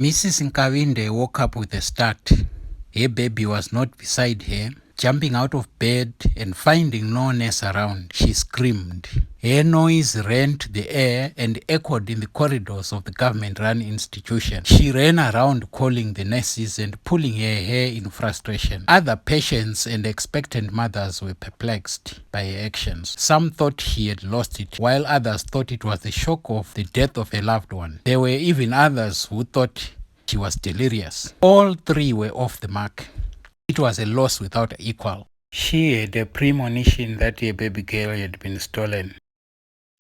Mrs. Nkawinde woke up with a start. Her baby was not beside her. Jumping out of bed and finding no nurse around, she screamed. Her noise rent the air and echoed in the corridors of the government-run institution. She ran around calling the nurses and pulling her hair in frustration. Other patients and expectant mothers were perplexed by her actions. Some thought she had lost it, while others thought it was the shock of the death of a loved one. There were even others who thought she was delirious. All three were off the mark. It was a loss without equal. She had a premonition that her baby girl had been stolen.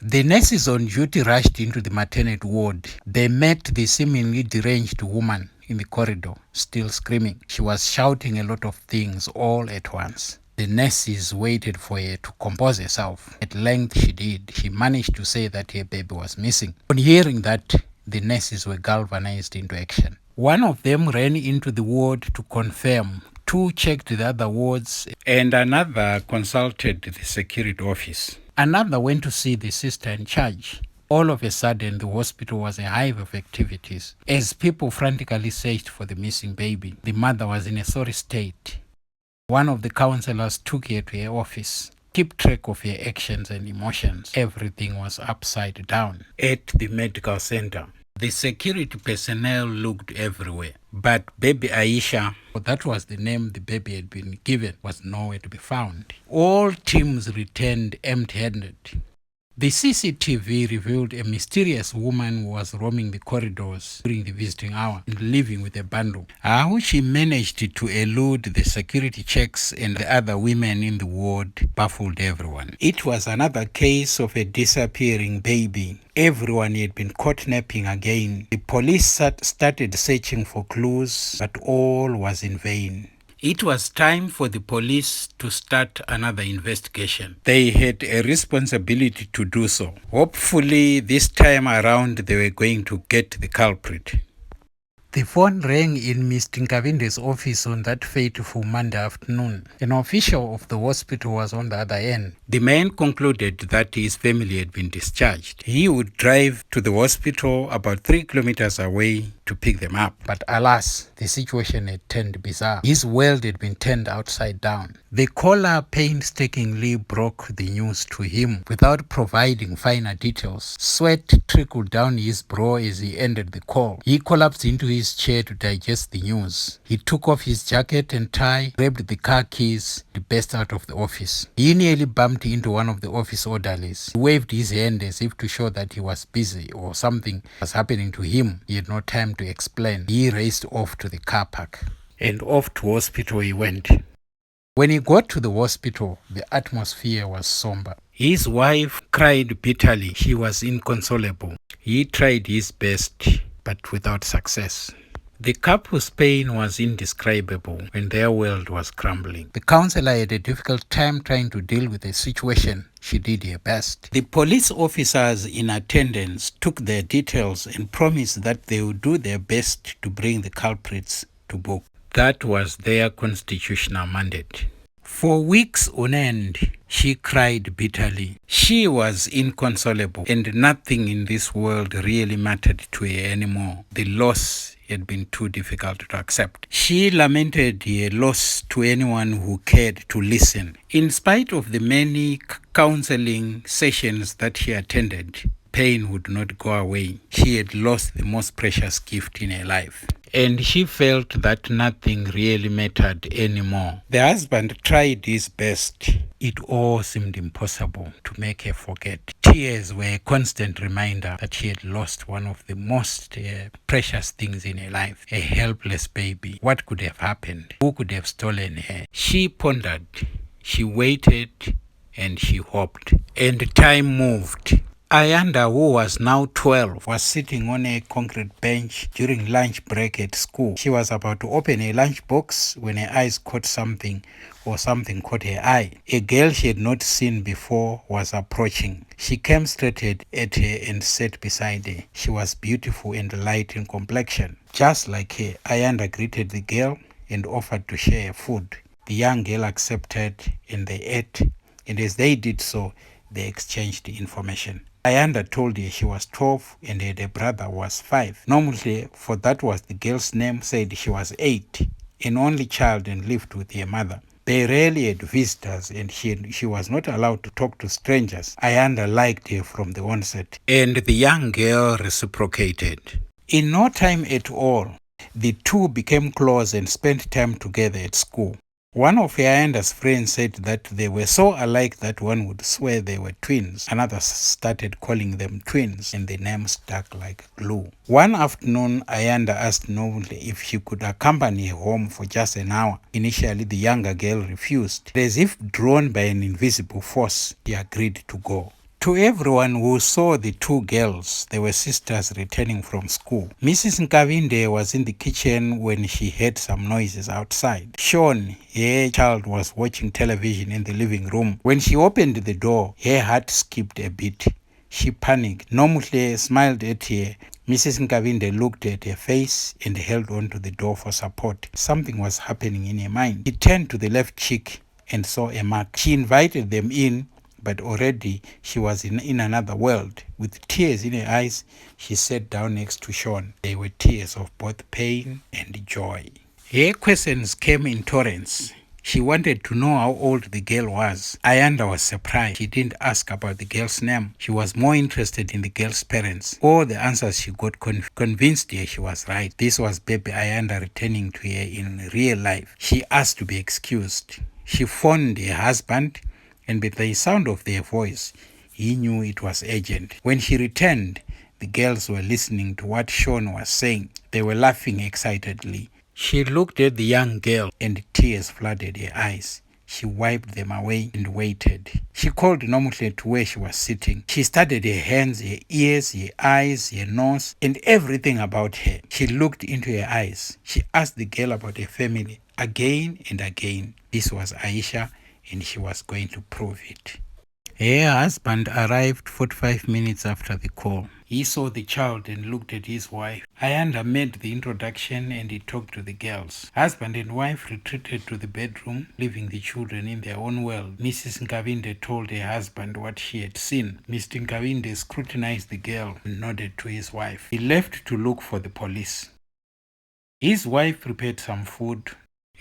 The nurses on duty rushed into the maternity ward. They met the seemingly deranged woman in the corridor, still screaming. She was shouting a lot of things all at once. The nurses waited for her to compose herself. At length she did. She managed to say that her baby was missing. On hearing that, the nurses were galvanized into action. One of them ran into the ward to confirm. Two checked the other wards, and another consulted the security office. Another went to see the sister in charge. All of a sudden, the hospital was a hive of activities. As people frantically searched for the missing baby, the mother was in a sorry state. One of the counselors took her to her office. Keep track of her actions and emotions. Everything was upside down at the medical center. The security personnel looked everywhere, but baby Aisha, that was the name the baby had been given, was nowhere to be found. All teams returned empty-handed. The CCTV revealed a mysterious woman who was roaming the corridors during the visiting hour and living with a bundle. How she managed to elude the security checks and the other women in the ward baffled everyone. It was another case of a disappearing baby. Everyone had been caught napping again. The police started searching for clues, but all was in vain. It was time for the police to start another investigation. They had a responsibility to do so. Hopefully, this time around, they were going to get the culprit. The phone rang in Mr. Nkawinde's office on that fateful Monday afternoon. An official of the hospital was on the other end. The man concluded that his family had been discharged. He would drive to the hospital about 3 kilometers away to pick them up. But alas, the situation had turned bizarre. His world had been turned upside down. The caller painstakingly broke the news to him without providing finer details. Sweat trickled down his brow as he ended the call. He collapsed into his chair to digest the news. He took off his jacket and tie, grabbed the car keys, and burst out of the office. He nearly bumped into one of the office orderlies. He waved his hand as if to show that he was busy or something was happening to him. He had no time to explain. He raced off to the car park. And off to hospital he went. When he got to the hospital, the atmosphere was somber. His wife cried bitterly. She was inconsolable. He tried his best, but without success. The couple's pain was indescribable when their world was crumbling. The counselor had a difficult time trying to deal with the situation. She did her best. The police officers in attendance took their details and promised that they would do their best to bring the culprits to book. That was their constitutional mandate. For weeks on end, she cried bitterly. She was inconsolable, and nothing in this world really mattered to her anymore. The loss had been too difficult to accept. She lamented her loss to anyone who cared to listen. In spite of the many counseling sessions that she attended, pain would not go away. She had lost the most precious gift in her life. And she felt that nothing really mattered anymore. The husband tried his best. It all seemed impossible to make her forget. Tears were a constant reminder that she had lost one of the most precious things in her life, a helpless baby. What could have happened? Who could have stolen her? She pondered, she waited, and she hoped. And time moved. Ayanda, who was now 12, was sitting on a concrete bench during lunch break at school. She was about to open a lunchbox when her eyes caught something, or something caught her eye. A girl she had not seen before was approaching. She came straight at her and sat beside her. She was beautiful and light in complexion. Just like her, Ayanda greeted the girl and offered to share her food. The young girl accepted and they ate, and as they did so, they exchanged information. Ayanda told her she was 12 and her brother was 5. Normally, for that was the girl's name, said she was 8, an only child and lived with her mother. They rarely had visitors and she was not allowed to talk to strangers. Ayanda liked her from the onset, and the young girl reciprocated. In no time at all, the two became close and spent time together at school. One of Ayanda's friends said that they were so alike that one would swear they were twins. Another started calling them twins, and the name stuck like glue. One afternoon, Ayanda asked Noble if she could accompany her home for just an hour. Initially, the younger girl refused. As if drawn by an invisible force, she agreed to go. To everyone who saw the two girls, they were sisters returning from school. Mrs. Nkavinde was in the kitchen when she heard some noises outside. Sean, her child, was watching television in the living room. When she opened the door, her heart skipped a beat. She panicked. Nomuhle smiled at her. Mrs. Nkavinde looked at her face and held on to the door for support. Something was happening in her mind. She turned to the left cheek and saw a mark. She invited them in, but already she was in another world. With tears in her eyes, she sat down next to Sean. They were tears of both pain and joy. Her questions came in torrents. She wanted to know how old the girl was. Ayanda was surprised. She didn't ask about the girl's name. She was more interested in the girl's parents. All the answers she got convinced her she was right. This was baby Ayanda returning to her in real life. She asked to be excused. She phoned her husband, and with the sound of their voice, he knew it was urgent. When she returned, the girls were listening to what Sean was saying. They were laughing excitedly. She looked at the young girl and tears flooded her eyes. She wiped them away and waited. She called Nomuhle to where she was sitting. She studied her hands, her ears, her eyes, her nose, and everything about her. She looked into her eyes. She asked the girl about her family again and again. This was Aisha, and she was going to prove it. Her husband arrived 45 minutes after the call. He saw the child and looked at his wife. Ayanda made the introduction and he talked to the girls. Husband and wife retreated to the bedroom, leaving the children in their own world. Mrs. Nkavinde told her husband what she had seen. Mr. Nkavinde scrutinized the girl and nodded to his wife. He left to look for the police. His wife prepared some food,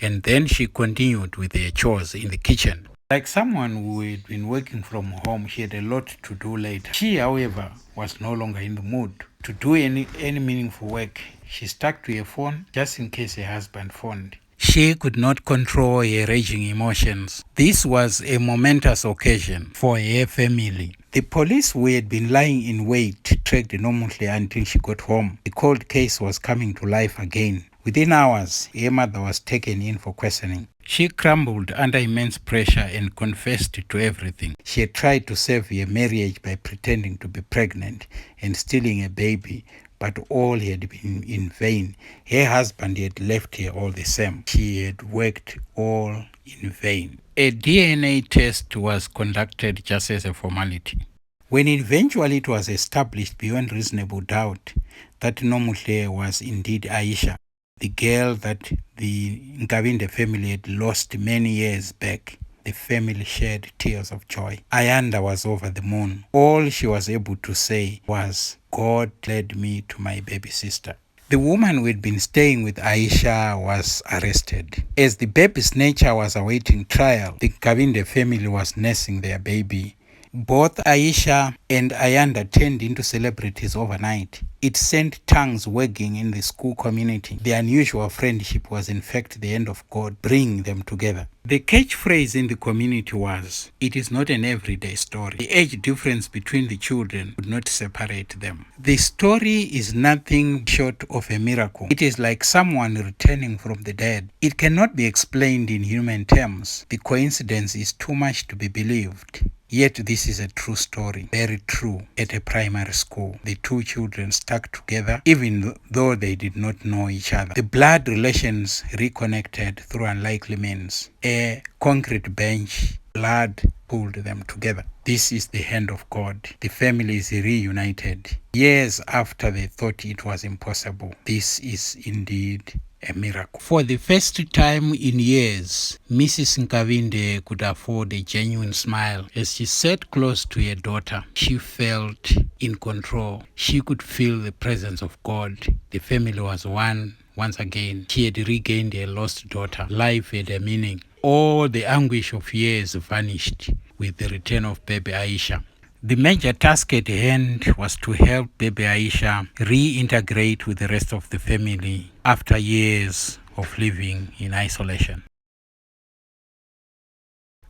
and then she continued with her chores in the kitchen. Like someone who had been working from home, she had a lot to do later. She, however, was no longer in the mood to do any meaningful work. She stuck to her phone just in case her husband phoned. She could not control her raging emotions. This was a momentous occasion for her family. The police who had been lying in wait tracked Nomuhle until she got home. The cold case was coming to life again. Within hours, her mother was taken in for questioning. She crumbled under immense pressure and confessed to everything. She had tried to save her marriage by pretending to be pregnant and stealing a baby, but all had been in vain. Her husband had left her all the same. She had worked all in vain. A DNA test was conducted just as a formality. When eventually it was established beyond reasonable doubt that Nomuhle was indeed Aisha, the girl that the Nkavinde family had lost many years back, the family shed tears of joy. Ayanda was over the moon. All she was able to say was, "God led me to my baby sister." The woman who had been staying with Aisha was arrested. As the baby snatcher was awaiting trial, the Nkavinde family was nursing their baby. Both Aisha and Ayanda turned into celebrities overnight. It sent tongues wagging in the school community. The unusual friendship was in fact the hand of God bringing them together. The catchphrase in the community was, "It is not an everyday story." The age difference between the children would not separate them. The story is nothing short of a miracle. It is like someone returning from the dead. It cannot be explained in human terms. The coincidence is too much to be believed. Yet this is a true story, very true. At a primary school, the two children stuck together even though they did not know each other. The blood relations reconnected through unlikely means. A concrete bench, blood pulled them together. This is the hand of God. The family is reunited. Years after they thought it was impossible, this is indeed a miracle. For the first time in years, Mrs. Nkavinde could afford a genuine smile. As she sat close to her daughter, she felt in control. She could feel the presence of God. The family was one once again. She had regained her lost daughter. Life had a meaning. All the anguish of years vanished with the return of baby Aisha. The major task at hand was to help baby Aisha reintegrate with the rest of the family after years of living in isolation.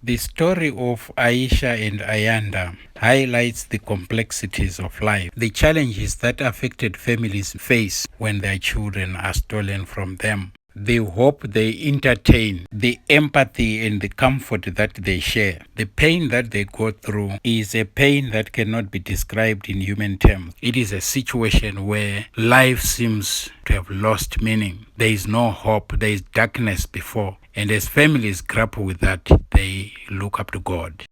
The story of Aisha and Ayanda highlights the complexities of life, the challenges that affected families face when their children are stolen from them, the hope they entertain, the empathy and the comfort that they share. The pain that they go through is a pain that cannot be described in human terms. It is a situation where life seems to have lost meaning. There is no hope, there is darkness before. And as families grapple with that, they look up to God.